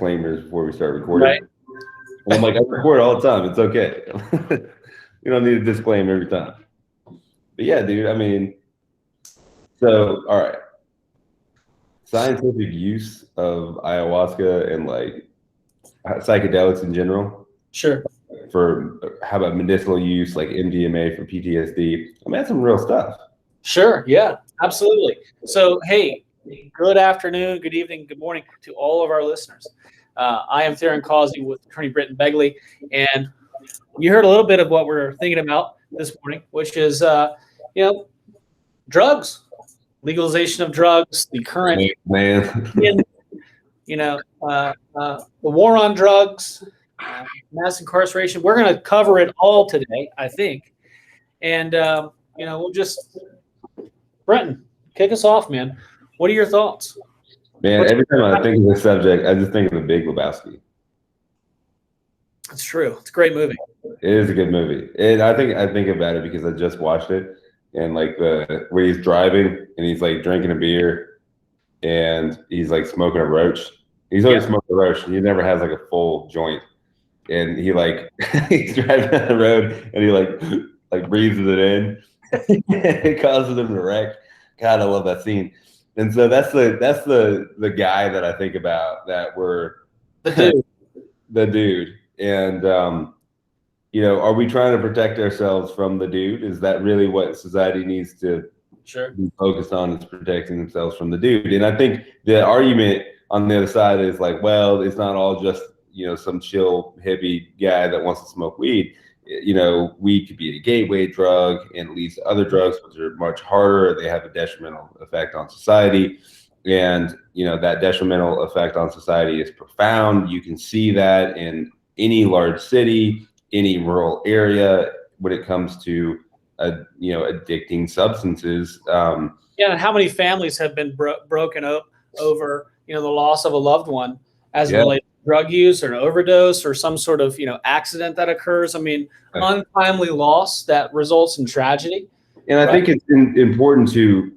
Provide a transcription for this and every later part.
disclaimers before we start recording. Right. And I'm like, I record all the time. It's okay. You don't need a disclaimer every time. But yeah, dude, I mean, so, all right. Scientific use of ayahuasca and like psychedelics in general. Sure. For how about medicinal use like MDMA for PTSD? I mean, that's some real stuff. Sure. Yeah, absolutely. So, hey, good afternoon, good evening, good morning to all of our listeners. I am Therron Causey with attorney Brenton Begley, and you heard a little bit of what we're thinking about this morning, which is, drugs, legalization of drugs, the current, the war on drugs, mass incarceration. We're going to cover it all today, I think. And, we'll just, Brenton, kick us off, man. What are your thoughts? Man, every time I think of this subject, I just think of The Big Lebowski. It's true. It's a great movie. It is a good movie. And I think about it because I just watched it, and like where he's driving and he's like drinking a beer and he's like smoking a roach. He's always smoking a roach. He never has like a full joint. And he like he's driving down the road and he like breathes it in. It causes him to wreck. God, I love that scene. And so that's the guy that I think about, that we're the dude. And are we trying to protect ourselves from the dude? Is that really what society needs to be focused on, is protecting themselves from the dude? And I think the argument on the other side is like, well, it's not all just some chill hippie guy that wants to smoke weed. Weed could be a gateway drug and leads to other drugs, which are much harder. They have a detrimental effect on society. And, that detrimental effect on society is profound. You can see that in any large city, any rural area, when it comes to, addicting substances. And how many families have been broken up over, the loss of a loved one as related to drug use or an overdose or some sort of, accident that occurs. I mean, untimely loss that results in tragedy. And I think it's important to,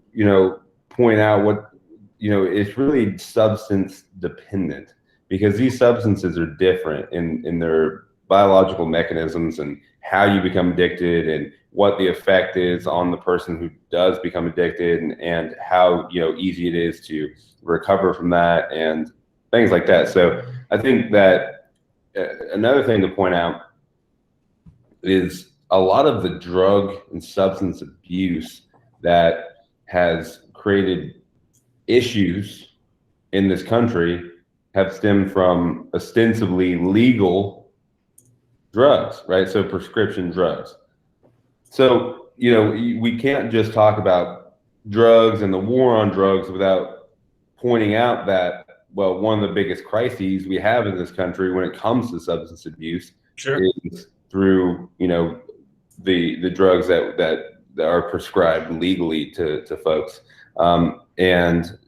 point out what, it's really substance dependent, because these substances are different in their biological mechanisms and how you become addicted and what the effect is on the person who does become addicted, and how, easy it is to recover from that and things like that. So I think that another thing to point out is a lot of the drug and substance abuse that has created issues in this country have stemmed from ostensibly legal drugs, right? So prescription drugs. So, we can't just talk about drugs and the war on drugs without pointing out that, well, one of the biggest crises we have in this country when it comes to substance abuse is through, the drugs that are prescribed legally to folks, and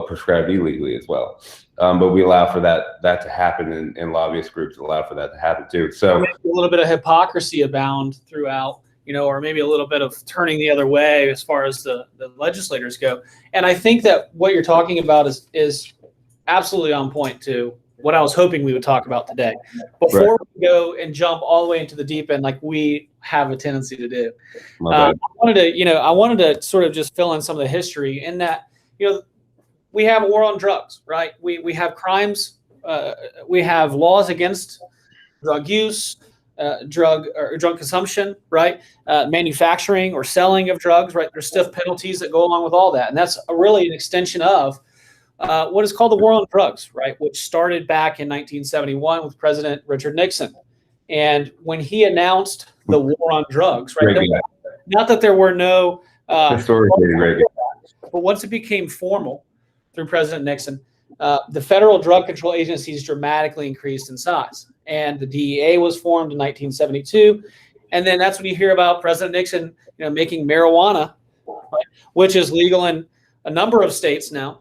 prescribed illegally as well. But we allow for that to happen, and lobbyist groups allow for that to happen too. So maybe a little bit of hypocrisy abound throughout, or maybe a little bit of turning the other way as far as the legislators go. And I think that what you're talking about is absolutely on point to what I was hoping we would talk about today. Before we go and jump all the way into the deep end, like we have a tendency to do, I wanted to sort of just fill in some of the history in that, we have a war on drugs, right? We have crimes, we have laws against drug use, drug consumption, right? Manufacturing or selling of drugs, right? There's stiff penalties that go along with all that, and that's really an extension of what is called the war on drugs, right? Which started back in 1971 with President Richard Nixon. And when he announced the war on drugs, right? Not that there were no, but once it became formal through President Nixon, the federal drug control agencies dramatically increased in size. And the DEA was formed in 1972. And then that's when you hear about President Nixon, making marijuana, right, which is legal in a number of states now.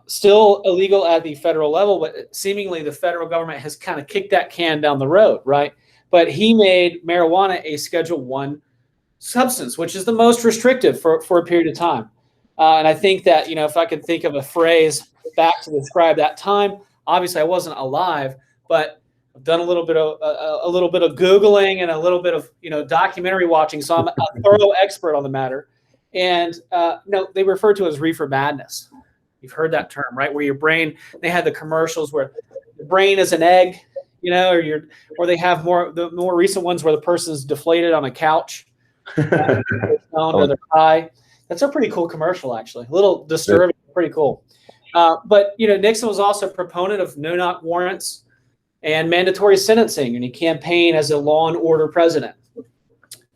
Still illegal at the federal level, but seemingly the federal government has kind of kicked that can down the road, right? But he made marijuana a Schedule I substance, which is the most restrictive for a period of time. And I think that, if I could think of a phrase back to describe that time, obviously I wasn't alive, but I've done a little bit of Googling and a little bit of documentary watching, so I'm a thorough expert on the matter. And they refer to it as reefer madness. You've heard that term, right? Where your brain, they had the commercials where the brain is an egg, or they have the more recent ones where the person's deflated on a couch, or they're high. That's a pretty cool commercial, actually. A little disturbing, pretty cool. But Nixon was also a proponent of no-knock warrants and mandatory sentencing, and he campaigned as a law and order president.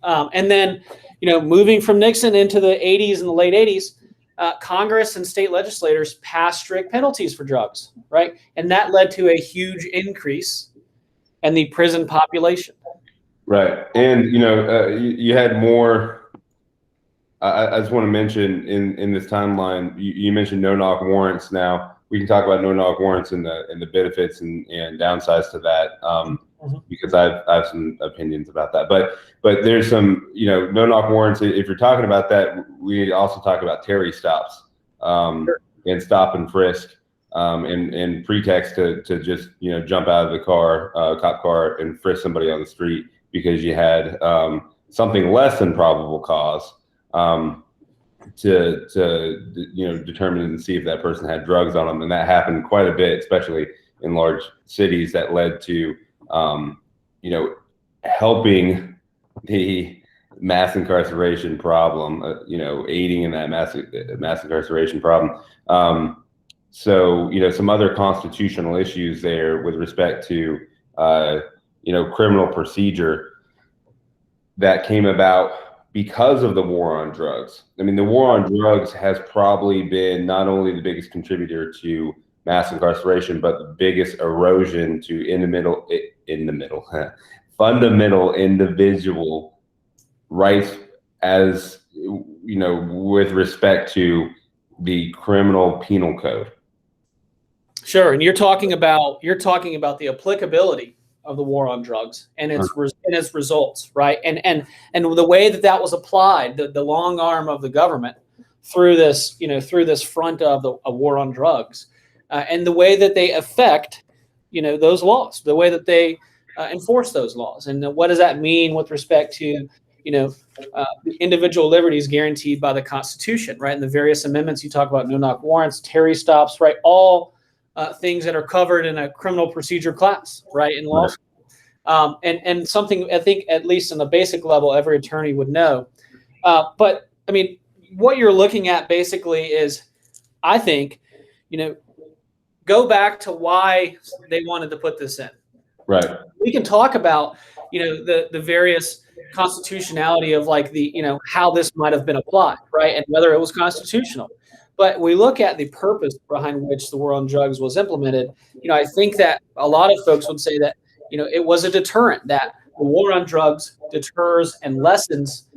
And then, moving from Nixon into the 80s and the late 80s, Congress and state legislators passed strict penalties for drugs, right? And that led to a huge increase in the prison population. Right. And, you had more. I just want to mention in this timeline, you mentioned no-knock warrants. Now we can talk about no-knock warrants and the benefits and downsides to that, because I have some opinions about that. But there's some, no-knock warrants. If you're talking about that, we also talk about Terry stops, Sure. And stop and frisk, and pretext to just jump out of the car, cop car, and frisk somebody on the street because you had something less than probable cause. To determine and see if that person had drugs on them, and that happened quite a bit, especially in large cities. That led to helping the mass incarceration problem, aiding in that mass incarceration problem. So some other constitutional issues there with respect to criminal procedure that came about because of the war on drugs. I mean, the war on drugs has probably been not only the biggest contributor to mass incarceration, but the biggest erosion to fundamental individual rights, as with respect to the criminal penal code. Sure, and you're talking about the applicability of the war on drugs and its results, right? And the way that was applied, the long arm of the government through this front of a war on drugs, and the way that they affect those laws, the way that they enforce those laws, and what does that mean with respect to individual liberties guaranteed by the Constitution, right? And the various amendments you talk about, no-knock warrants, Terry stops, right? All things that are covered in a criminal procedure class, right, in law school. And something I think, at least on the basic level, every attorney would know. But I mean, what you're looking at basically is, I think, go back to why they wanted to put this in. Right. We can talk about, the various constitutionality of how this might have been applied, right, and whether it was constitutional. But we look at the purpose behind which the war on drugs was implemented. I think that a lot of folks would say that, it was a deterrent, that the war on drugs deters and lessens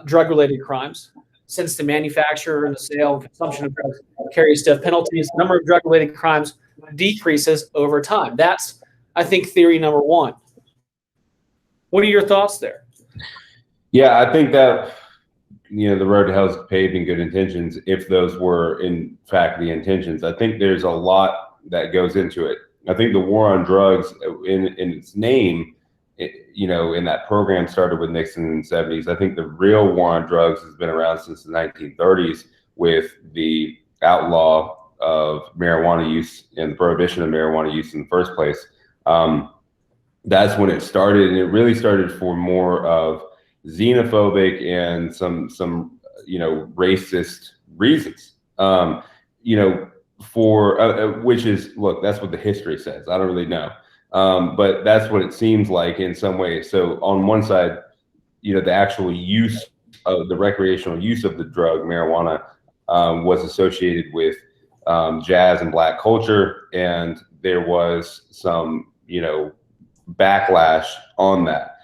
drug-related crimes, since the manufacture and the sale and consumption of drugs carry stiff penalties. The number of drug-related crimes decreases over time. That's, I think, theory number one. What are your thoughts there? Yeah, I think that the road to hell is paved in good intentions, if those were in fact the intentions. I think there's a lot that goes into it. I think the war on drugs, in its name, in that program started with Nixon in the 70s. I think the real war on drugs has been around since the 1930s with the outlaw of marijuana use and the prohibition of marijuana use in the first place. That's when it started, and it really started for more of xenophobic and some racist reasons, which is, look, that's what the history says. I don't really know, but that's what it seems like in some ways. So on one side, the actual use of the recreational use of the drug marijuana was associated with jazz and black culture, and there was some backlash on that.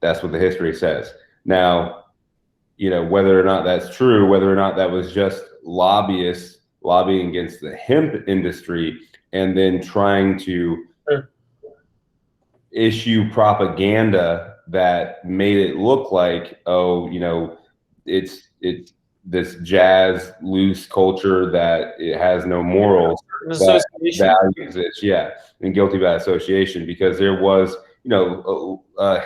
That's what the history says. Now, whether or not that's true, whether or not that was just lobbyists lobbying against the hemp industry and then trying to issue propaganda that made it look like, it's this jazz loose culture that it has no morals. An association. that value exists, yeah, and guilty by association, because there was,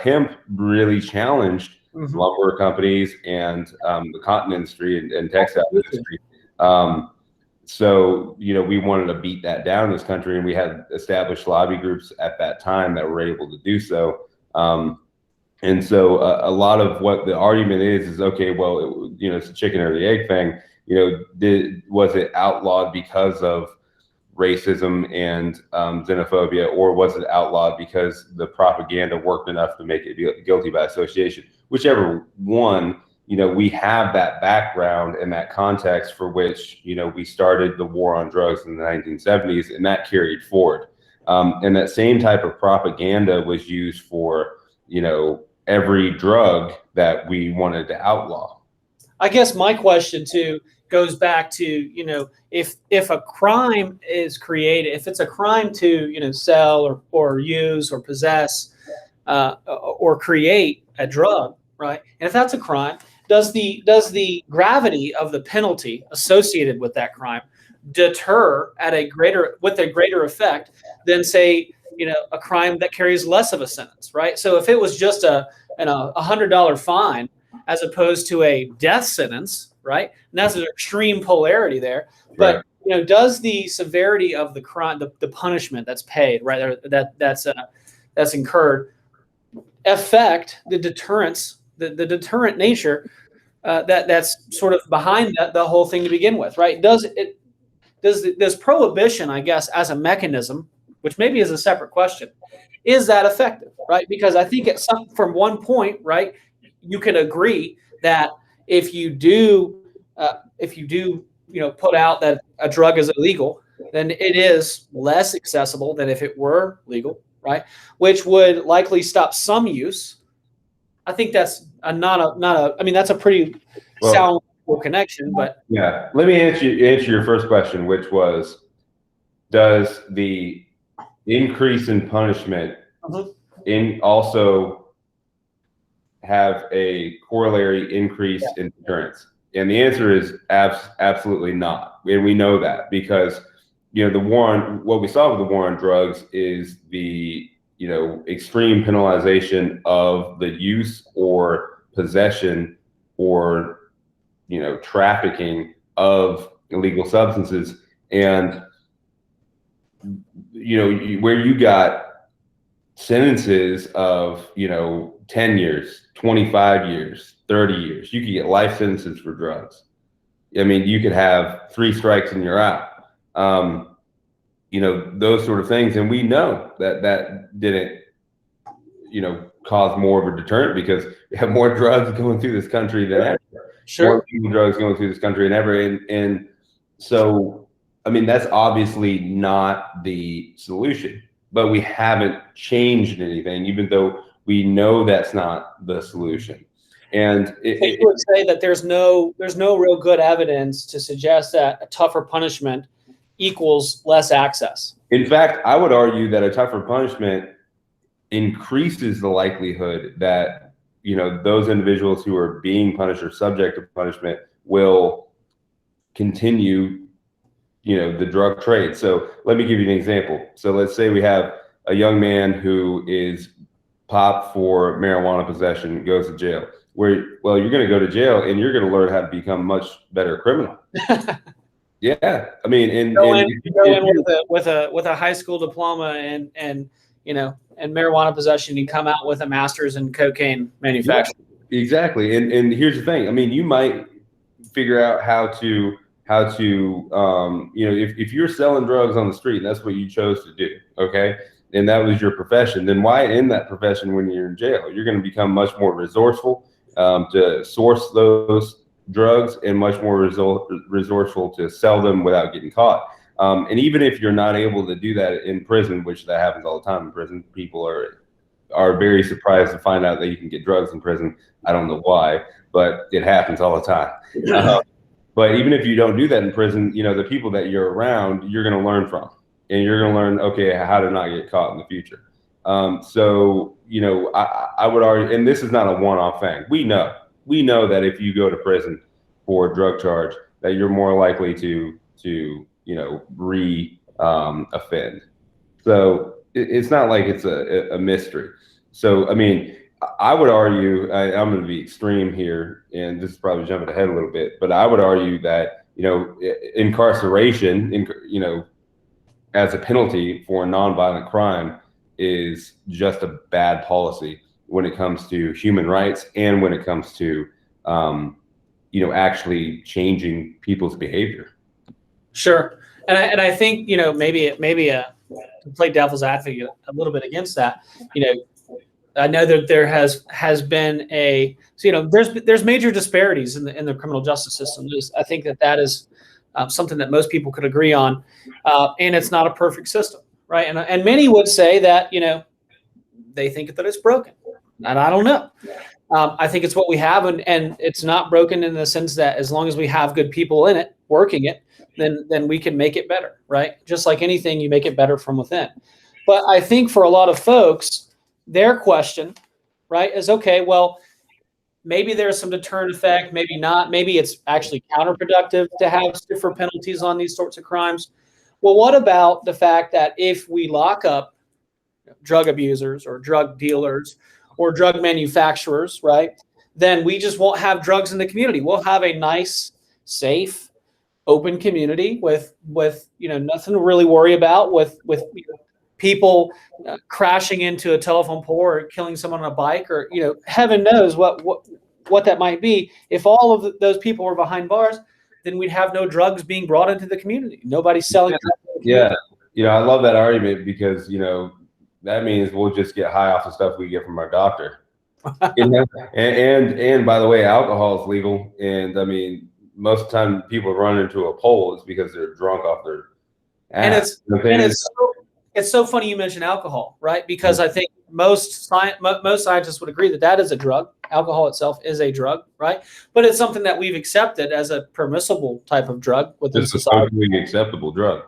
hemp really challenged lumber companies and the cotton industry and textile industry. So, we wanted to beat that down in this country, and we had established lobby groups at that time that were able to do so. And so a lot of what the argument is okay, well, it's the chicken or the egg thing. Was it outlawed because of racism and xenophobia, or was it outlawed because the propaganda worked enough to make it guilty by association? Whichever one, we have that background and that context for which, we started the war on drugs in the 1970s, and that carried forward. And that same type of propaganda was used for, every drug that we wanted to outlaw. I guess my question too goes back to, if a crime is created, if it's a crime to, sell or use or possess or create a drug, right? And if that's a crime, does the gravity of the penalty associated with that crime deter with a greater effect than, say, a crime that carries less of a sentence, right? So if it was just a $100 fine as opposed to a death sentence, right? And that's an extreme polarity there. But does the severity of the crime, the punishment that's paid, right, that's incurred, affect the deterrence, the deterrent nature that's sort of behind the whole thing to begin with, right? Does prohibition, I guess, as a mechanism, which maybe is a separate question, is that effective, right? Because I think from one point, right, you can agree that if you do put out that a drug is illegal, then it is less accessible than if it were legal, right? Which would likely stop some use. I think that's that's a pretty sound connection, but yeah. Let me answer your first question, which was, does the increase in punishment also have a corollary increase in deterrence? And the answer is absolutely not. And we know that because, what we saw with the war on drugs is the, extreme penalization of the use or possession or, trafficking of illegal substances. And, where you got sentences of, 10 years, 25 years, 30 years, you could get life sentences for drugs. I mean, you could have 3 strikes and you're out. Those sort of things. And we know that didn't, cause more of a deterrent, because we have more drugs going through this country than ever. Sure. More drugs going through this country than ever. And so, I mean, that's obviously not the solution, but we haven't changed anything, even though we know that's not the solution. And I would say that there's no real good evidence to suggest that a tougher punishment equals less access. In fact, I would argue that a tougher punishment increases the likelihood that, those individuals who are being punished or subject to punishment will continue, the drug trade. So let me give you an example. So let's say we have a young man who is popped for marijuana possession, goes to jail. You're going to go to jail and you're going to learn how to become much better criminal. Yeah, I mean, go in with a high school diploma and marijuana possession, you come out with a master's in cocaine manufacturing. Yeah, exactly. And here's the thing. I mean, you might figure out how to if you're selling drugs on the street and that's what you chose to do, okay, and that was your profession, then why end that profession when you're in jail? You're going to become much more resourceful to source those drugs and much more resourceful to sell them without getting caught. And even if you're not able to do that in prison, which that happens all the time in prison, people are very surprised to find out that you can get drugs in prison. I don't know why, but it happens all the time. But even if you don't do that in prison, the people that you're around, you're going to learn from, and you're going to learn, okay, how to not get caught in the future. So, I would argue, and this is not a one-off thing. We know that if you go to prison for a drug charge, that you're more likely to offend. So it's not like it's a mystery. So, I mean, I would argue, I'm going to be extreme here, and this is probably jumping ahead a little bit, but I would argue that, incarceration, as a penalty for a nonviolent crime is just a bad policy when it comes to human rights and when it comes to, actually changing people's behavior. Sure. And I think, maybe to play devil's advocate a little bit against that, I know that there has been there's major disparities in the criminal justice system. I think that is something that most people could agree on, and it's not a perfect system, right? And many would say that they think that it's broken, and I don't know. I think it's what we have, and it's not broken in the sense that as long as we have good people in it working it, then we can make it better, right? Just like anything, you make it better from within. But I think for a lot of folks, their question, right, is okay, well, maybe there's some deterrent effect, maybe not. Maybe it's actually counterproductive to have stiffer penalties on these sorts of crimes. Well, what about the fact that if we lock up drug abusers or drug dealers or drug manufacturers, right, then we just won't have drugs in the community. We'll have a nice, safe, open community with nothing to really worry about, with people crashing into a telephone pole or killing someone on a bike, or heaven knows what that might be. If all of those people were behind bars, then we'd have no drugs being brought into the community. Nobody's selling drugs. Yeah, I love that argument because that means we'll just get high off the stuff we get from our doctor. And by the way, alcohol is legal, and I mean, most of the time people run into a pole is because they're drunk off their ass. It's so funny you mentioned alcohol, right? Because I think most scientists would agree that is a drug. Alcohol itself is a drug, right? But it's something that we've accepted as a permissible type of drug within society. It's a socially acceptable drug.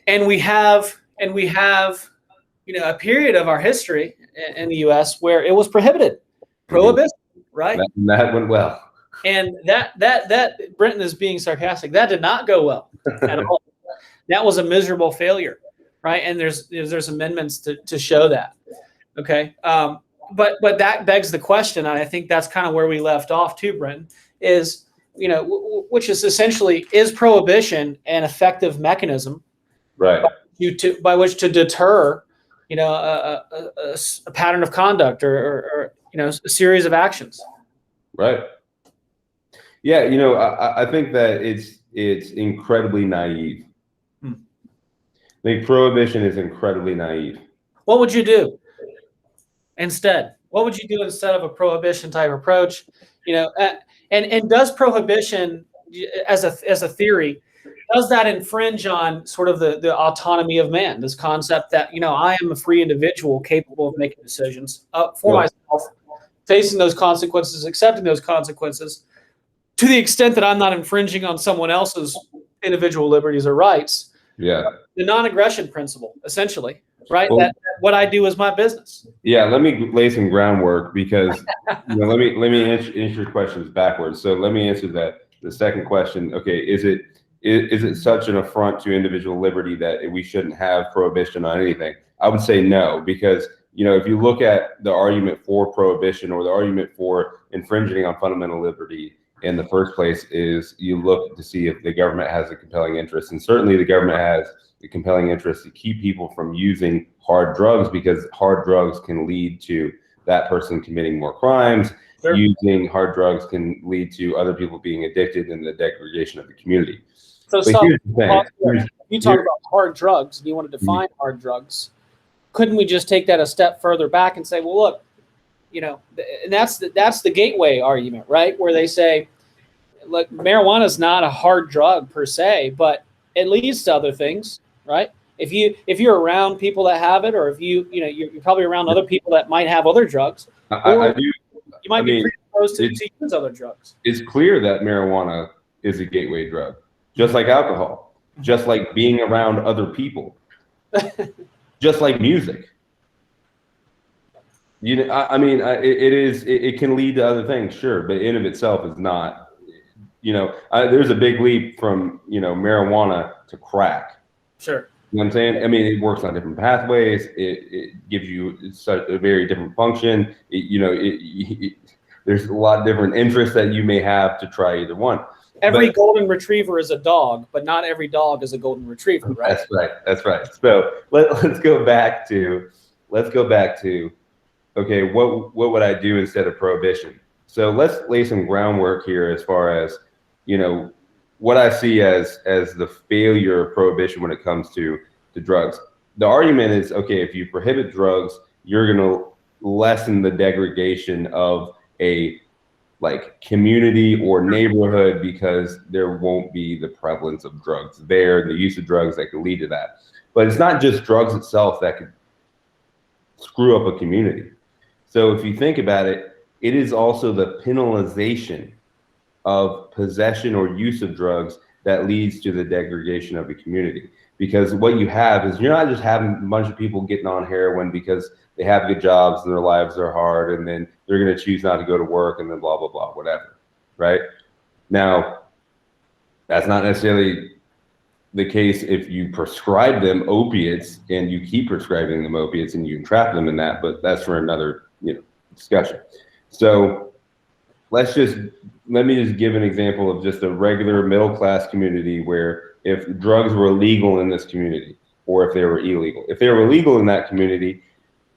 And we have a period of our history in the U.S. where it was prohibited, prohibition, right? That went well. And that Brenton is being sarcastic. That did not go well at all. That was a miserable failure, right? And there's amendments to show that. Okay, but that begs the question, and I think that's kind of where we left off too, Brenton, is which is essentially, is prohibition an effective mechanism, right, by which to deter a pattern of conduct or a series of actions, right? Yeah, I think that it's incredibly naive. I think prohibition is incredibly naive. What would you do instead? What would you do instead of a prohibition type approach? And does prohibition as a theory, does that infringe on sort of the autonomy of man? This concept that I am a free individual capable of making decisions for myself, facing those consequences, accepting those consequences, to the extent that I'm not infringing on someone else's individual liberties or rights. Yeah. The non-aggression principle, essentially, right? Well, that what I do is my business. Yeah. Let me lay some groundwork because let me answer your questions backwards. So let me answer the second question. Okay, is it such an affront to individual liberty that we shouldn't have prohibition on anything? I would say no, because if you look at the argument for prohibition or the argument for infringing on fundamental liberty in the first place, is you look to see if the government has a compelling interest. And certainly the government has a compelling interest to keep people from using hard drugs, because hard drugs can lead to that person committing more crimes. Sure. Using hard drugs can lead to other people being addicted and the degradation of the community. So you talk about hard drugs and you want to define hard drugs. Couldn't we just take that a step further back and say, well, look, and that's the gateway argument, right? Where they say, look, marijuana is not a hard drug per se, but it leads to other things, right? If you're around people that have it, or if you're probably around other people that might have other drugs, you might be predisposed to use other drugs. It's clear that marijuana is a gateway drug, just like alcohol, just like being around other people, just like music. It can lead to other things, sure, but in of itself is not. There's a big leap from marijuana to crack. Sure. You know what I'm saying? I mean, it works on different pathways. It gives you such a very different function. There's a lot of different interests that you may have to try either one. Every golden retriever is a dog, but not every dog is a golden retriever, right? That's right. That's right. So let's go back to okay, what would I do instead of prohibition? So let's lay some groundwork here as far as, what I see as the failure of prohibition when it comes to drugs. The argument is, okay, if you prohibit drugs, you're going to lessen the degradation of a community or neighborhood because there won't be the prevalence of drugs there, the use of drugs that could lead to that. But it's not just drugs itself that could screw up a community. So if you think about it, it is also the penalization of possession or use of drugs that leads to the degradation of a community. Because what you have is, you're not just having a bunch of people getting on heroin because they have good jobs and their lives are hard, and then they're going to choose not to go to work, and then blah, blah, blah, whatever, right? Now, that's not necessarily the case if you prescribe them opiates and you keep prescribing them opiates and you entrap them in that, but that's for another discussion. So let me just give an example of just a regular middle-class community where if drugs were illegal in this community, or if they were illegal. If they were illegal in that community,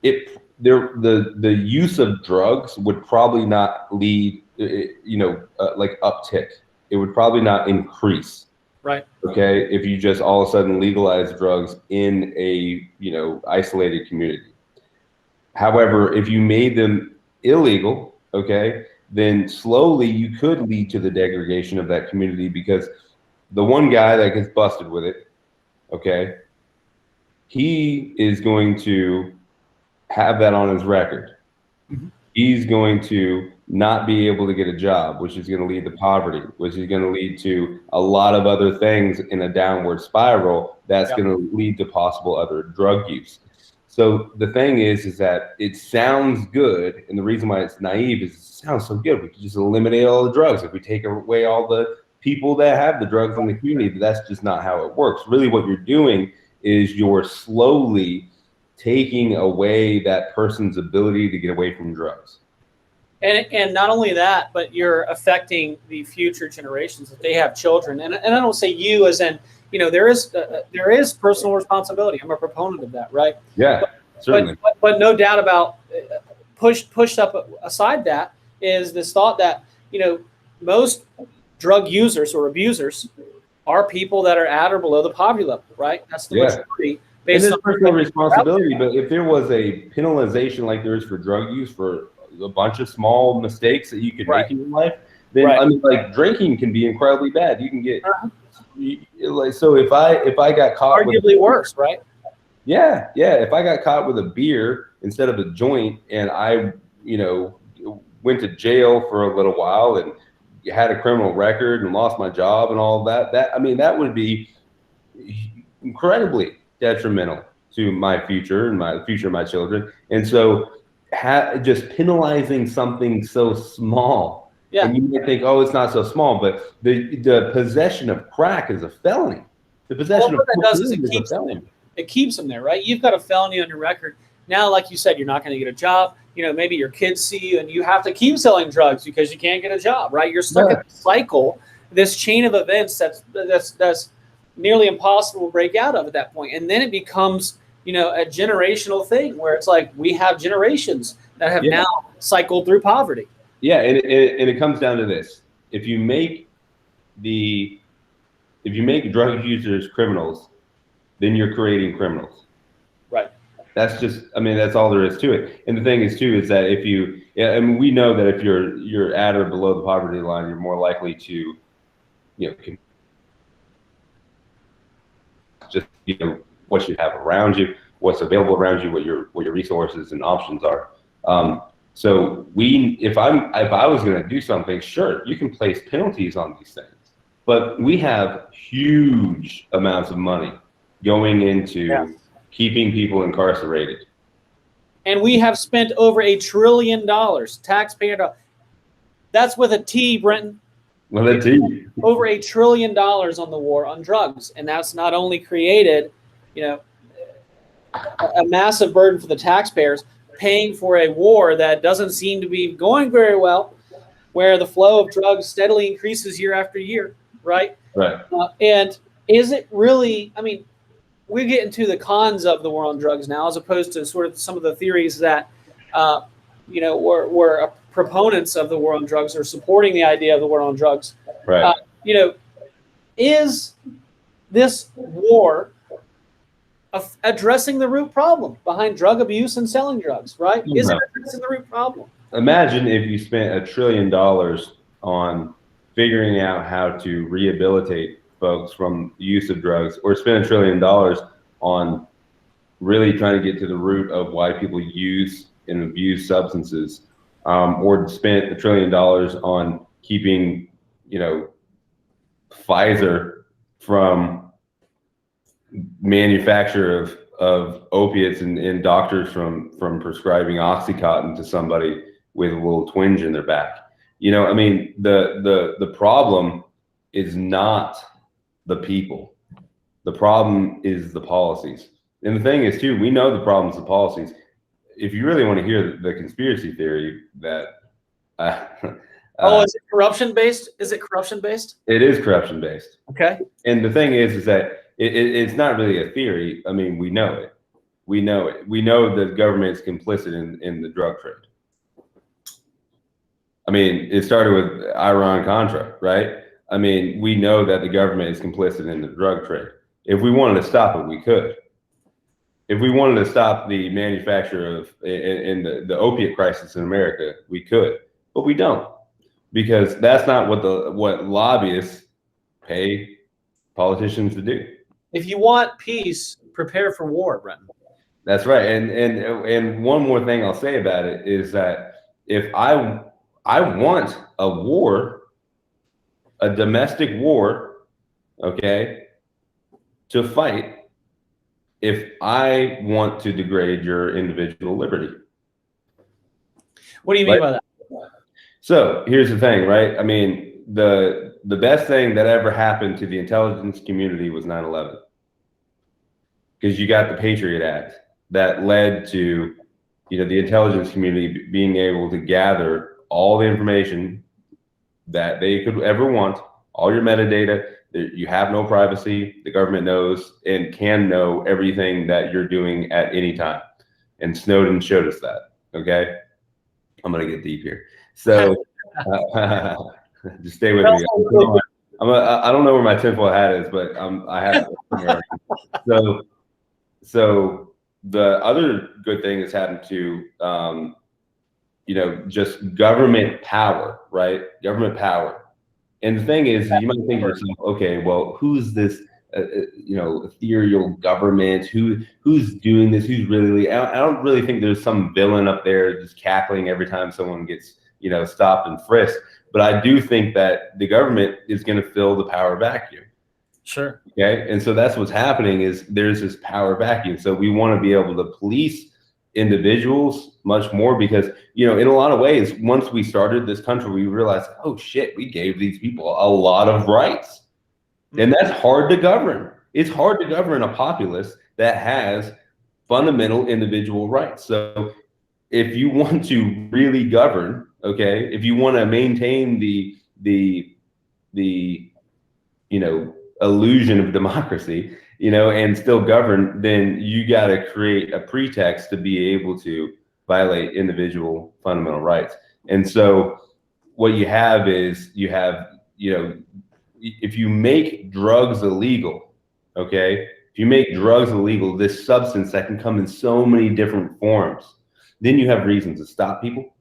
the use of drugs would probably not lead, uptick. It would probably not increase. Right. Okay. If you just all of a sudden legalize drugs in a, isolated community. However, if you made them illegal, okay, then slowly you could lead to the degradation of that community, because the one guy that gets busted with it, okay, he is going to have that on his record. Mm-hmm. He's going to not be able to get a job, which is going to lead to poverty, which is going to lead to a lot of other things in a downward spiral that's going to lead to possible other drug use. So the thing is that it sounds good, and the reason why it's naive is it sounds so good. We could just eliminate all the drugs if we take away all the people that have the drugs in the community. But that's just not how it works. Really, what you're doing is you're slowly taking away that person's ability to get away from drugs. And not only that, but you're affecting the future generations if they have children. And I don't say you as in, there is personal responsibility. I'm a proponent of that, right? Yeah, certainly. But no doubt about pushed up aside that is this thought that, most drug users or abusers are people that are at or below the poverty level, right? That's the majority. Based on personal responsibility, but if there was a penalization like there is for drug use for a bunch of small mistakes that you could make in your life, then I mean, drinking can be incredibly bad. You can get so if I got caught arguably worse, right? Yeah. If I got caught with a beer instead of a joint, and I went to jail for a little while and had a criminal record and lost my job and all of that that would be incredibly detrimental to my future and the future of my children. And so just penalizing something so small, and you might think, oh, it's not so small, but the possession of crack is a felony. The possession of that does is it keeps them there, right? You've got a felony on your record. Now, like you said, you're not going to get a job. Maybe your kids see you and you have to keep selling drugs because you can't get a job, right? You're stuck in a cycle, this chain of events that's nearly impossible to break out of at that point. And then it becomes, a generational thing where it's like we have generations that have now cycled through poverty. Yeah, and it comes down to this. If you make drug users criminals, then you're creating criminals. Right. That's just, that's all there is to it. And the thing is too, is that if we know that if you're at or below the poverty line, you're more likely to, just, what you have around you, what's available around you, what your resources and options are. So if I was going to do something, sure, you can place penalties on these things, but we have huge amounts of money going into keeping people incarcerated. And we have spent over $1 trillion, taxpayer dollars. That's with a T, Brenton. With a T. Over $1 trillion on the war on drugs. And that's not only created you know, a massive burden for the taxpayers, paying for a war that doesn't seem to be going very well, where the flow of drugs steadily increases year after year, right? Right. And is it really, I mean, we get into the cons of the war on drugs now, as opposed to sort of some of the theories that, you know, were proponents of the war on drugs or supporting the idea of the war on drugs. Right. You know, is this war addressing the root problem behind drug abuse and selling drugs, right? Is it addressing the root problem? Imagine if you spent $1 trillion on figuring out how to rehabilitate folks from the use of drugs, or spend $1 trillion on really trying to get to the root of why people use and abuse substances, or spent $1 trillion on keeping, you know, Pfizer from manufacture of opiates and doctors from prescribing Oxycontin to somebody with a little twinge in their back. You know, I mean, the problem is not the people. The problem is the policies. And the thing is, too, we know the problems of policies. If you really want to hear the conspiracy theory that is it corruption based? Is it corruption based? It is corruption based. Okay. And the thing is that it's not really a theory. I mean, we know it. We know it. We know the government is complicit in the drug trade. I mean, it started with Iran-Contra, right? I mean, we know that the government is complicit in the drug trade. If we wanted to stop it, we could. If we wanted to stop the manufacture of and the opiate crisis in America, we could, but we don't, because that's not what lobbyists pay politicians to do. If you want peace, prepare for war, Brenton. That's right. And one more thing I'll say about it is that if I want a war, a domestic war, okay, to fight if I want to degrade your individual liberty. What do you mean by that? So here's the thing, right? I mean, the best thing that ever happened to the intelligence community was 9/11, because you got the Patriot Act that led to, you know, the intelligence community being able to gather all the information that they could ever want, all your metadata. You have no privacy. The government knows and can know everything that you're doing at any time. And Snowden showed us that. Okay. I'm going to get deep here. So just stay with me. I don't know where my tinfoil hat is, but I have it. So the other good thing that's happened to, you know, just government power, right? Government power. And the thing is, you might think to yourself, okay, well, who's this, you know, ethereal government? Who's doing this? Who's really? I don't really think there's some villain up there just cackling every time someone gets, you know, stopped and frisked. But I do think that the government is going to fill the power vacuum. Sure. Okay. And so that's what's happening, is there's this power vacuum. So we want to be able to police individuals much more, because, you know, in a lot of ways, once we started this country, we realized, oh shit, we gave these people a lot of rights. And that's hard to govern. It's hard to govern a populace that has fundamental individual rights. So if you want to really govern, okay, if you want to maintain the you know, illusion of democracy, you know, and still govern, then you got to create a pretext to be able to violate individual fundamental rights. And so what you have is, you know, if you make drugs illegal, okay, if you make drugs illegal, this substance that can come in so many different forms, then you have reasons to stop people.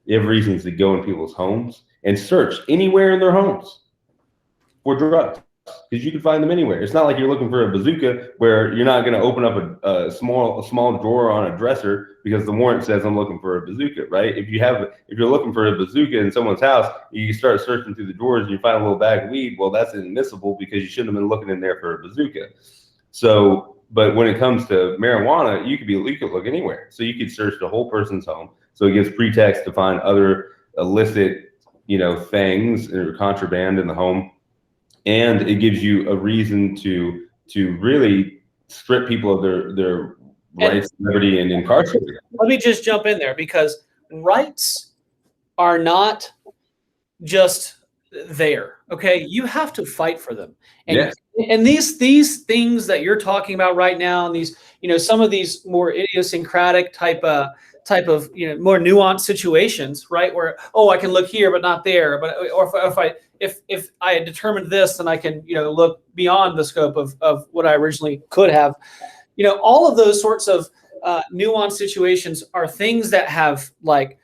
You have reasons to go in people's homes and search anywhere in their homes for drugs, because you can find them anywhere. It's not like you're looking for a bazooka where you're not going to open up a small drawer on a dresser because the warrant says I'm looking for a bazooka, right? If you're looking for a bazooka in someone's house, you start searching through the drawers and you find a little bag of weed. Well, that's inadmissible, because you shouldn't have been looking in there for a bazooka. So, but when it comes to marijuana, you could look anywhere. So you could search the whole person's home. So it gives pretext to find other illicit, you know, things or contraband in the home. And it gives you a reason to really strip people of their rights, liberty, and incarcerate them. Let me just jump in there, because rights are not just there. Okay, you have to fight for them. And Yes. and these things that you're talking about right now, and these, some of these more idiosyncratic type of more nuanced situations, right, where, oh, I can look here but not there, but or if I had determined this, then I can look beyond the scope of what I originally could have. All of those sorts of nuanced situations are things that have, like,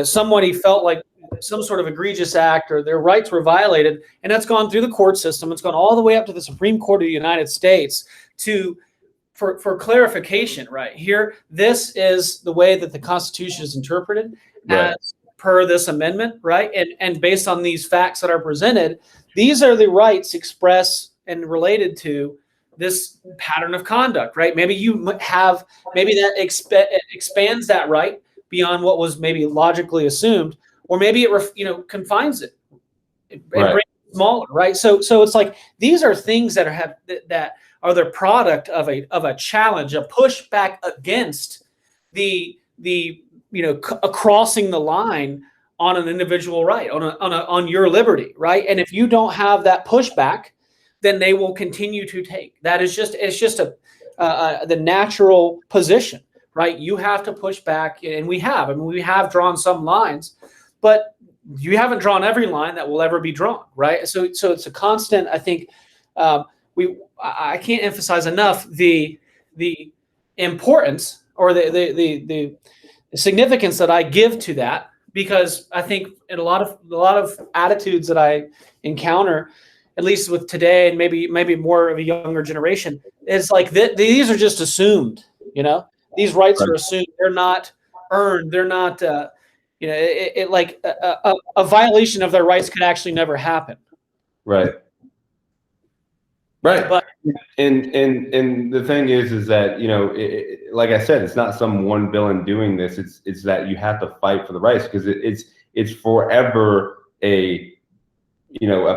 somebody felt like some sort of egregious act or their rights were violated, and that's gone through the court system. It's gone all the way up to the Supreme Court of the United States for clarification. Right here, this is the way that the Constitution is interpreted, Right, as per this amendment, right? And based on these facts that are presented, these are the rights expressed and related to this pattern of conduct, right? Maybe that expands that right beyond what was maybe logically assumed, or maybe it confines it and Right. brings it smaller, right? So it's like, these are things that are the product of a challenge, a pushback against the crossing the line on an individual right, on your liberty, right? And if you don't have that pushback, then they will continue to take. It's just the natural position, right? You have to push back, and we have. I mean, we have drawn some lines, but you haven't drawn every line that will ever be drawn, right? So it's a constant. I think I can't emphasize enough the importance or the significance that I give to that, because I think in a lot of attitudes that I encounter, at least with today and maybe more of a younger generation, it's like these are just assumed. These rights are assumed. They're not earned. They're not. Like a violation of their rights could actually never happen. Right. Right. But and the thing is that, like I said, it's not some one villain doing this. It's that you have to fight for the rights, because it's forever a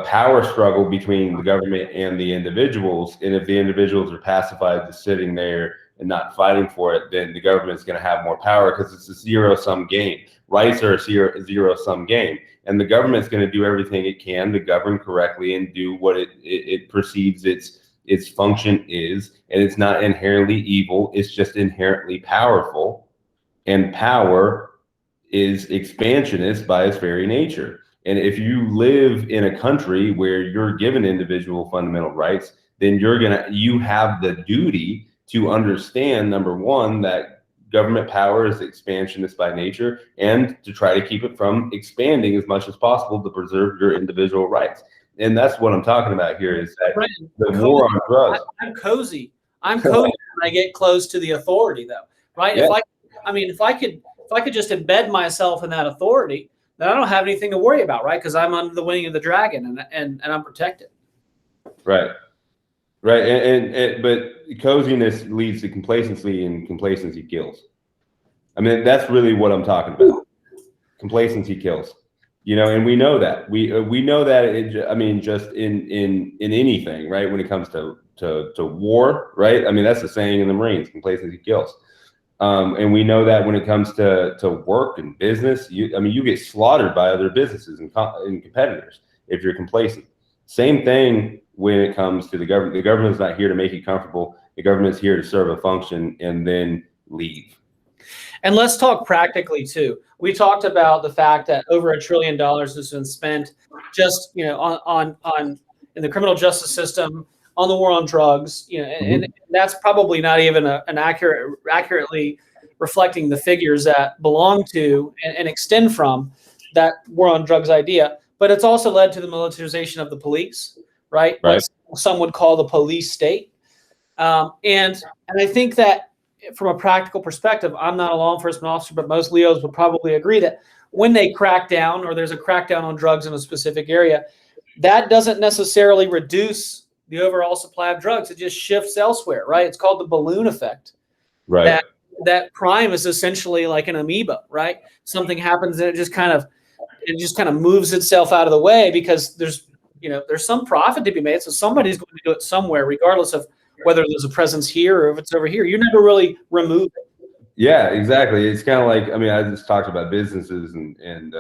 power struggle between the government and the individuals. And if the individuals are pacified, just sitting there and not fighting for it, then the government's going to have more power, because it's a zero-sum game. Rights are a zero-sum game. And the government's going to do everything it can to govern correctly and do what it perceives its function is. And it's not inherently evil. It's just inherently powerful. And power is expansionist by its very nature. And if you live in a country where you're given individual fundamental rights, then you have the duty to understand, number one, that government power is expansionist by nature, and to try to keep it from expanding as much as possible to preserve your individual rights. And that's what I'm talking about here, is that Brenton, the war on drugs. I'm cozy when I get close to the authority, though, right? Yeah. If I could just embed myself in that authority, then I don't have anything to worry about, right? Because I'm under the wing of the dragon, and I'm protected. Right. Right. But coziness leads to complacency, and complacency kills. I mean, that's really what I'm talking about. Complacency kills. And we know that. We know that. Just in anything, right? When it comes to war, right? I mean, that's the saying in the Marines: complacency kills. And we know that when it comes to work and business, you get slaughtered by other businesses and competitors if you're complacent. Same thing when it comes to the government. The government's not here to make you comfortable. The government's here to serve a function and then leave. And let's talk practically too. We talked about the fact that over $1 trillion has been spent just on in the criminal justice system, on the war on drugs, and that's probably not even an accurately reflecting the figures that belong to and extend from that war on drugs idea. But it's also led to the militarization of the police, right? What some would call the police state. And I think that from a practical perspective, I'm not a law enforcement officer, but most Leos would probably agree that when they crack down, or there's a crackdown on drugs in a specific area, that doesn't necessarily reduce the overall supply of drugs. It just shifts elsewhere, right? It's called the balloon effect. Right. That crime is essentially like an amoeba, right? Something happens and it just kind of moves itself out of the way, because there's some profit to be made. So somebody's going to do it somewhere, regardless of whether there's a presence here or if it's over here. You never really remove it. Yeah, exactly. It's kind of like, I mean, I just talked about businesses and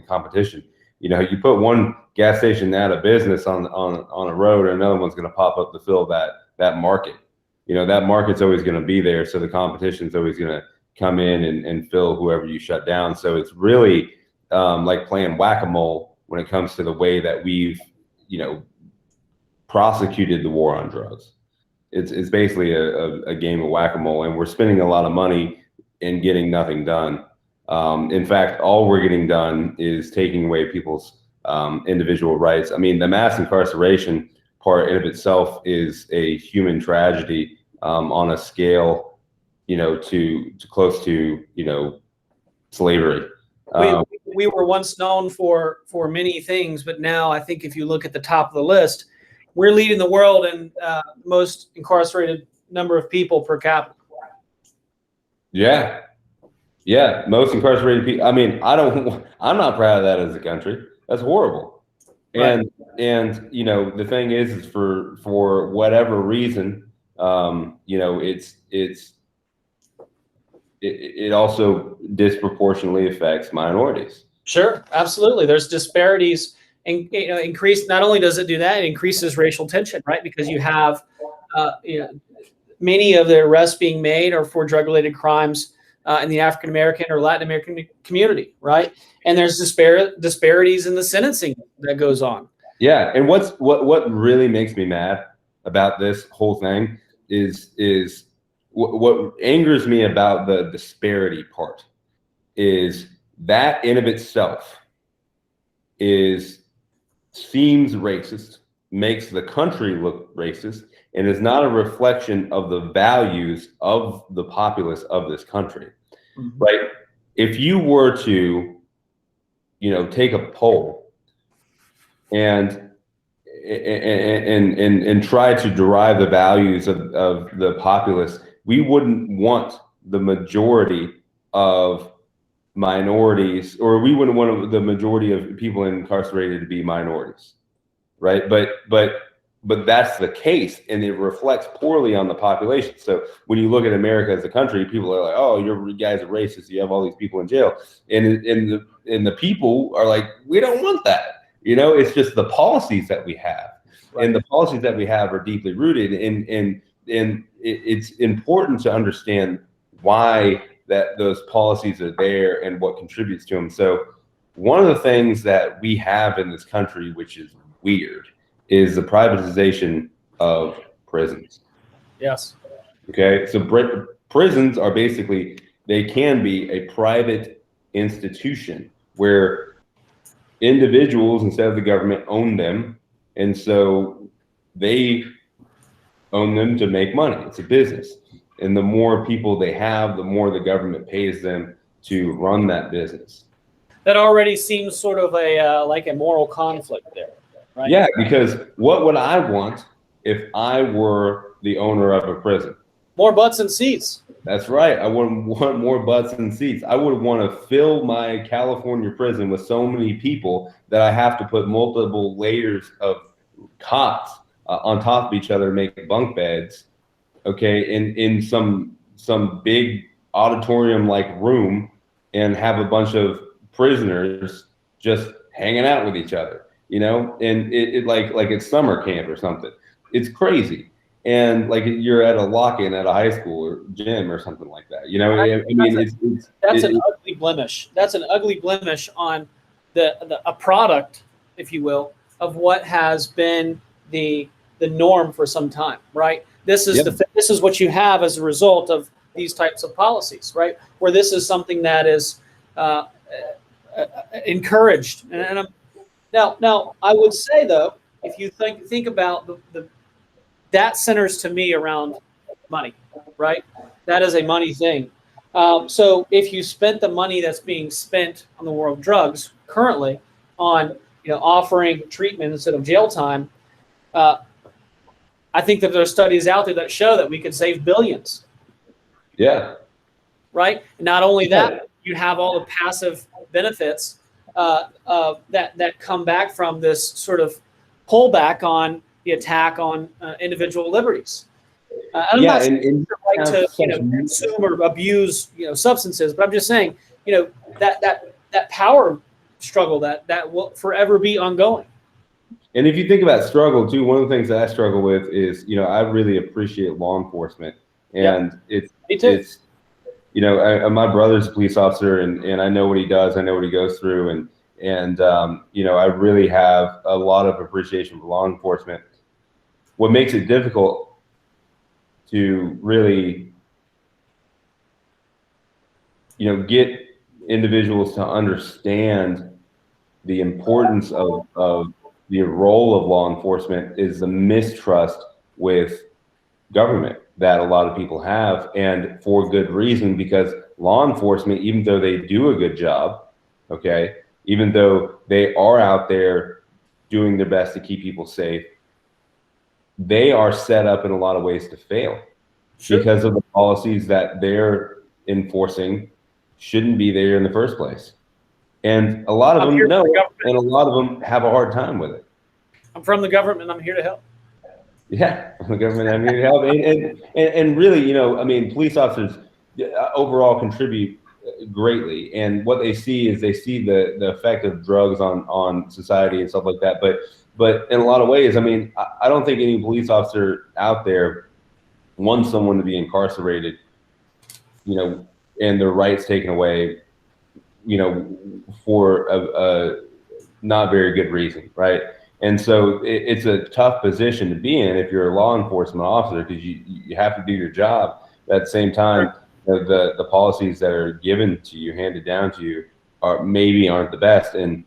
competition. You know, you put one gas station out of business on a road, and another one's going to pop up to fill that market. You know, that market's always going to be there, so the competition's always going to come in and fill whoever you shut down. So it's really like playing whack-a-mole when it comes to the way that we've, you know, prosecuted the war on drugs. It's basically a game of whack-a-mole, and we're spending a lot of money and getting nothing done. In fact, all we're getting done is taking away people's individual rights. I mean, the mass incarceration part in of itself is a human tragedy on a scale, you know, to close to, you know, slavery. We were once known for many things, but now I think if you look at the top of the list, we're leading the world in most incarcerated number of people per capita. Yeah. Yeah. Most incarcerated people. I mean, I'm not proud of that as a country. That's horrible. Right. And, you know, the thing is for whatever reason, you know, it also disproportionately affects minorities. Sure. Absolutely. There's disparities and, you know, increase. Not only does it do that, it increases racial tension, right? Because you have, you know, many of the arrests being made are for drug-related crimes in the African American or Latin American community, right? And there's disparities in the sentencing that goes on. Yeah, and what really makes me mad about this whole thing is what angers me about the disparity part is that in of itself seems racist, makes the country look racist, and is not a reflection of the values of the populace of this country. Mm-hmm. Right? If you were to, you know, take a poll and try to derive the values of the populace, we wouldn't want the majority of minorities, or we wouldn't want the majority of people incarcerated to be minorities, right? But that's the case, and it reflects poorly on the population. So when you look at America as a country, people are like, "Oh, you guys are racist. You have all these people in jail," and the people are like, "We don't want that." You know, it's just the policies that we have, right. And the policies that we have are deeply rooted, and it's important to understand why that those policies are there and what contributes to them. So one of the things that we have in this country, which is weird, is the privatization of prisons. Yes. Okay. So prisons are basically, they can be a private institution where individuals instead of the government own them. And so they own them to make money. It's a business. And the more people they have, the more the government pays them to run that business. That already seems sort of a like a moral conflict there. Right? Yeah, because what would I want if I were the owner of a prison? More butts and seats. That's right. I would want more butts and seats. I would want to fill my California prison with so many people that I have to put multiple layers of cots on top of each other, make bunk beds, okay, in some big auditorium-like room, and have a bunch of prisoners just hanging out with each other. You know, and it like it's summer camp or something. It's crazy. And like you're at a lock-in at a high school or gym or something like that. You know, I mean, that's an ugly blemish. That's an ugly blemish on a product, if you will, of what has been the norm for some time, right? This is this is what you have as a result of these types of policies, right? Where this is something that is encouraged. And Now, I would say though, if you think about that centers to me around money, right? That is a money thing. So if you spent the money that's being spent on the war of drugs currently on, you know, offering treatment instead of jail time, I think that there are studies out there that show that we could save billions. Yeah. Right. Not only that, you have all the passive benefits that come back from this sort of pullback on the attack on individual liberties. I'm Yeah, not saying and it's the right to consume or abuse substances, but I'm just saying that power struggle that will forever be ongoing. And if you think about struggle too, one of the things that I struggle with is, I really appreciate law enforcement, and Me too. my brother's a police officer, and I know what he does, I know what he goes through, and I really have a lot of appreciation for law enforcement. What makes it difficult to really, get individuals to understand the importance of the role of law enforcement is the mistrust with government that a lot of people have, and for good reason, because law enforcement, even though they do a good job, okay, even though they are out there doing their best to keep people safe, they are set up in a lot of ways to fail. Sure. Because of the policies that they're enforcing shouldn't be there in the first place. And a lot of them know, and a lot of them have a hard time with it. I'm from the government. I'm here to help. Yeah, the government, I'm here to help. And really, police officers overall contribute greatly. And what they see is the effect of drugs on society and stuff like that. But in a lot of ways, I don't think any police officer out there wants someone to be incarcerated, and their rights taken away, for a not very good reason, right? And so it's a tough position to be in if you're a law enforcement officer, because you have to do your job. But at the same time, the policies that are given to you, handed down to you, aren't the best. And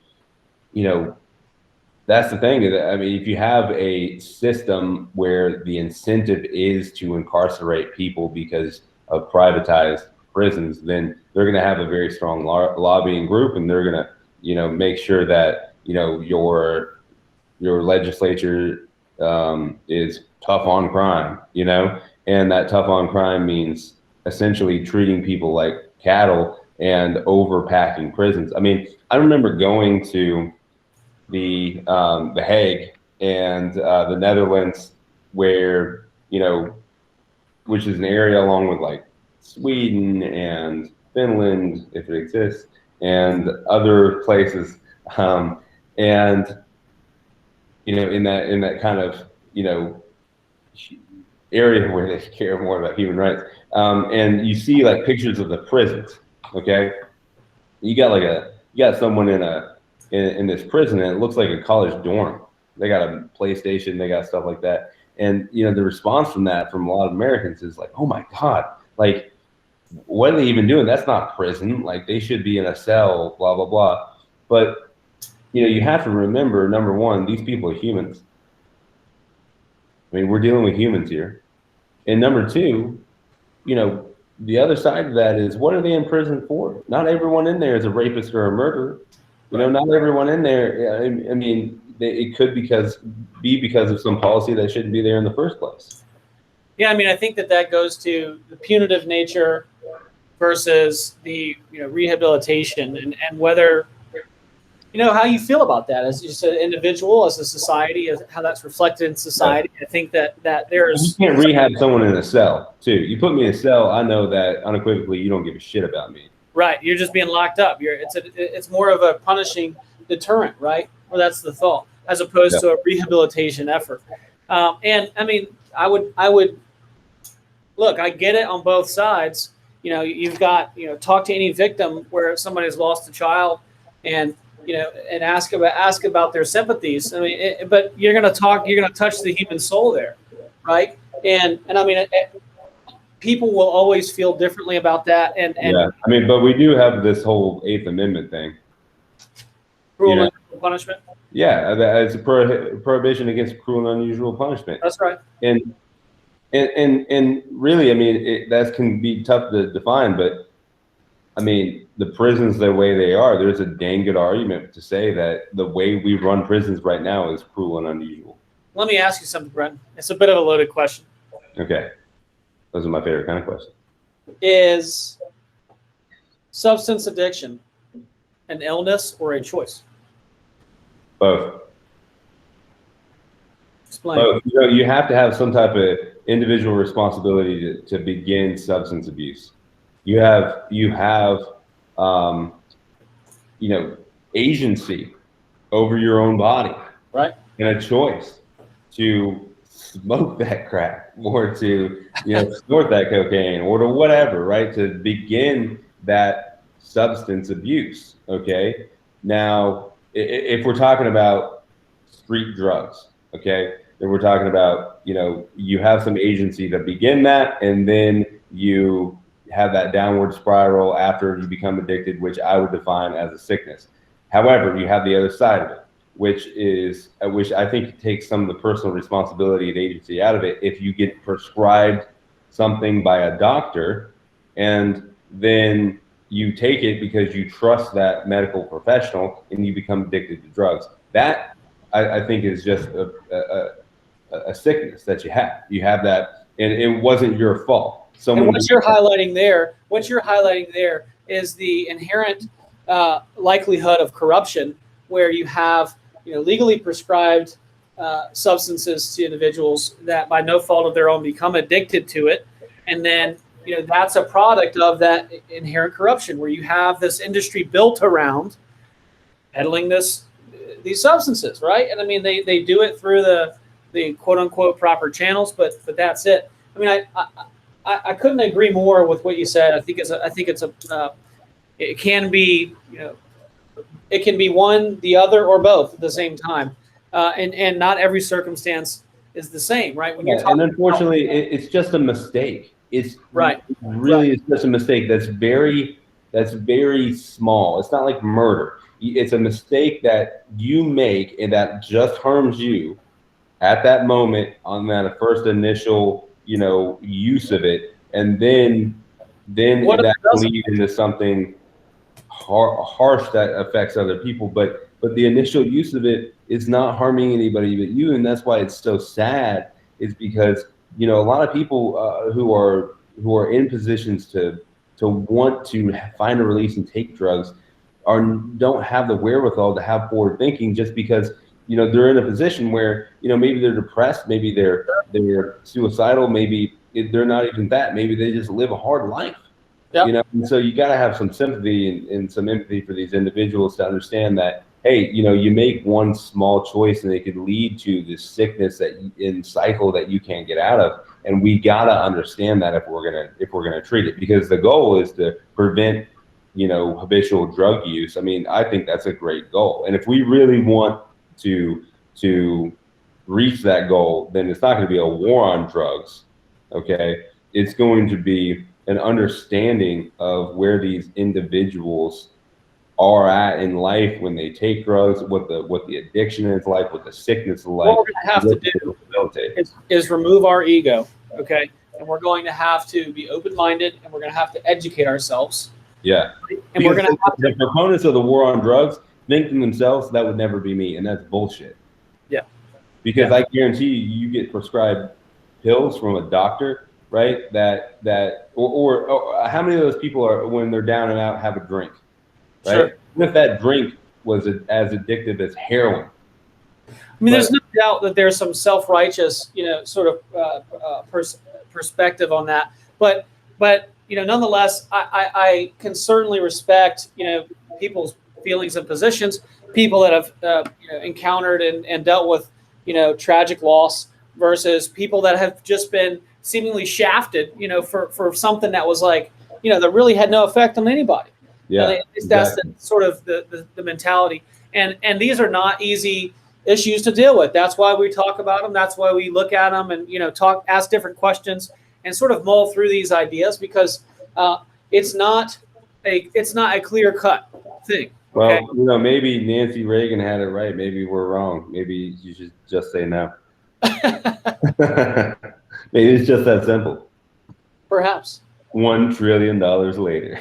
that's the thing. If you have a system where the incentive is to incarcerate people because of privatized prisons, then they're going to have a very strong lobbying group, and they're going to, make sure that, your legislature is tough on crime, and that tough on crime means essentially treating people like cattle and overpacking prisons. I remember going to the Hague and the Netherlands, where, which is an area along with like Sweden and Finland, if it exists, and other places, and in that kind of area where they care more about human rights, and you see like pictures of the prisons. Okay, you got someone in this prison, and it looks like a college dorm. They got a PlayStation, they got stuff like that, and the response from a lot of Americans is like, oh my God, like, what are they even doing? That's not prison. Like, they should be in a cell, blah, blah, blah. But, you have to remember, number one, these people are humans. We're dealing with humans here. And number two, the other side of that is, what are they in prison for? Not everyone in there is a rapist or a murderer. Not everyone in there, it could be because of some policy that shouldn't be there in the first place. Yeah, I think that goes to the punitive nature versus the rehabilitation, and whether how you feel about that as just an individual, as a society, as how that's reflected in society. I think that there's, you can't rehab someone in a cell too. You put me in a cell, I know that unequivocally you don't give a shit about me. Right, you're just being locked up. It's more of a punishing deterrent, right? Well, that's the thought, as opposed to a rehabilitation effort. And I would look. I get it on both sides. You've got talk to any victim where somebody's lost a child, and and ask about their sympathies. But you're going to touch the human soul there, right? And people will always feel differently about that. And but we do have this whole Eighth Amendment thing. Cruel and unusual punishment. Yeah, it's a prohibition against cruel and unusual punishment. That's right. And really, that can be tough to define, but the prisons the way they are, there's a dang good argument to say that the way we run prisons right now is cruel and unusual. Let me ask you something, Brenton. It's a bit of a loaded question. Okay. Those are my favorite kind of questions. Is substance addiction an illness or a choice? Both. Explain. Both. You have to have some type of, individual responsibility to begin substance abuse. You have agency over your own body, right? And a choice to smoke that crack or to snort that cocaine or to whatever, right? To begin that substance abuse. Okay. Now, if we're talking about street drugs, okay, then we're talking about, you have some agency to begin that, and then you have that downward spiral after you become addicted, which I would define as a sickness. However, you have the other side of it, which I think takes some of the personal responsibility and agency out of it. If you get prescribed something by a doctor and then you take it because you trust that medical professional and you become addicted to drugs, that I think is just a sickness that you have. You have that, and it wasn't your fault. And what you're highlighting there is the inherent likelihood of corruption, where you have legally prescribed substances to individuals that by no fault of their own become addicted to it, and then that's a product of that inherent corruption, where you have this industry built around peddling these substances, right? And I mean, they do it through the quote unquote proper channels, but that's it. I mean, I couldn't agree more with what you said. I think it can be it can be one, the other, or both at the same time, and not every circumstance is the same, right? When you're talking, and unfortunately, it's just a mistake. It's right. Really, it's just a mistake that's very small. It's not like murder. It's a mistake that you make and that just harms you at that moment on that first initial use of it, and then that leads into something harsh that affects other people. But the initial use of it is not harming anybody but you, and that's why it's so sad. Is because a lot of people who are in positions to want to find a release and take drugs don't have the wherewithal to have forward thinking, just because they're in a position where maybe they're depressed, maybe they're suicidal, maybe they're not even that, maybe they just live a hard life. Yep. And so you got to have some sympathy and some empathy for these individuals to understand that, hey, you make one small choice and it could lead to this sickness in cycle that you can't get out of. And we got to understand that if we're gonna treat it, because the goal is to prevent habitual drug use. I mean, I think that's a great goal, and if we really want to reach that goal, then it's not going to be a war on drugs. Okay, it's going to be an understanding of where these individuals are at in life when they take drugs, what the addiction is like, what the sickness is like. What we're going to have to do is remove our ego, okay? And we're going to have to be open-minded, and we're going to have to educate ourselves. Yeah. And we're going to have the proponents of the war on drugs think to themselves, that would never be me, and that's bullshit. Yeah. Because I guarantee you get prescribed pills from a doctor, right? Or how many of those people are, when they're down and out, have a drink, right? Sure. Even if that drink was as addictive as heroin. I mean, there's no doubt that there's some self-righteous, sort of perspective on that. But nonetheless, I can certainly respect, people's feelings and positions, people that have encountered and dealt with, tragic loss, versus people that have just been seemingly shafted, for something that was like, that really had no effect on anybody. Yeah, that's the sort of the mentality, and these are not easy issues to deal with. That's why we talk about them. That's why we look at them and ask different questions and sort of mull through these ideas, because it's not a clear cut thing. Okay? Well, maybe Nancy Reagan had it right. Maybe we're wrong. Maybe you should just say no. Maybe it's just that simple. Perhaps. $1 trillion later.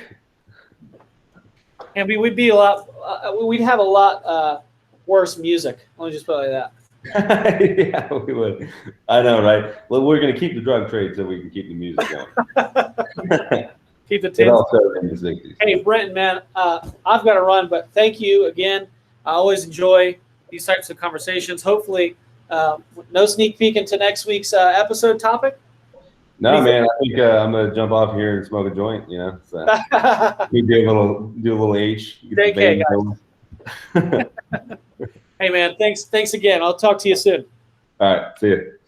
And we'd be we'd have a lot worse music. Let me just put it like that. Yeah, we would. I know, right? Well, we're going to keep the drug trade so we can keep the music going. Keep the it also in the 60s. Hey, Brenton, man, I've got to run, but thank you again. I always enjoy these types of conversations. Hopefully, no sneak peek into next week's episode topic. No, man, I think I'm gonna jump off here and smoke a joint. You know, so we do a little H. Take care, guys. Hey, man, thanks again. I'll talk to you soon. All right, see you.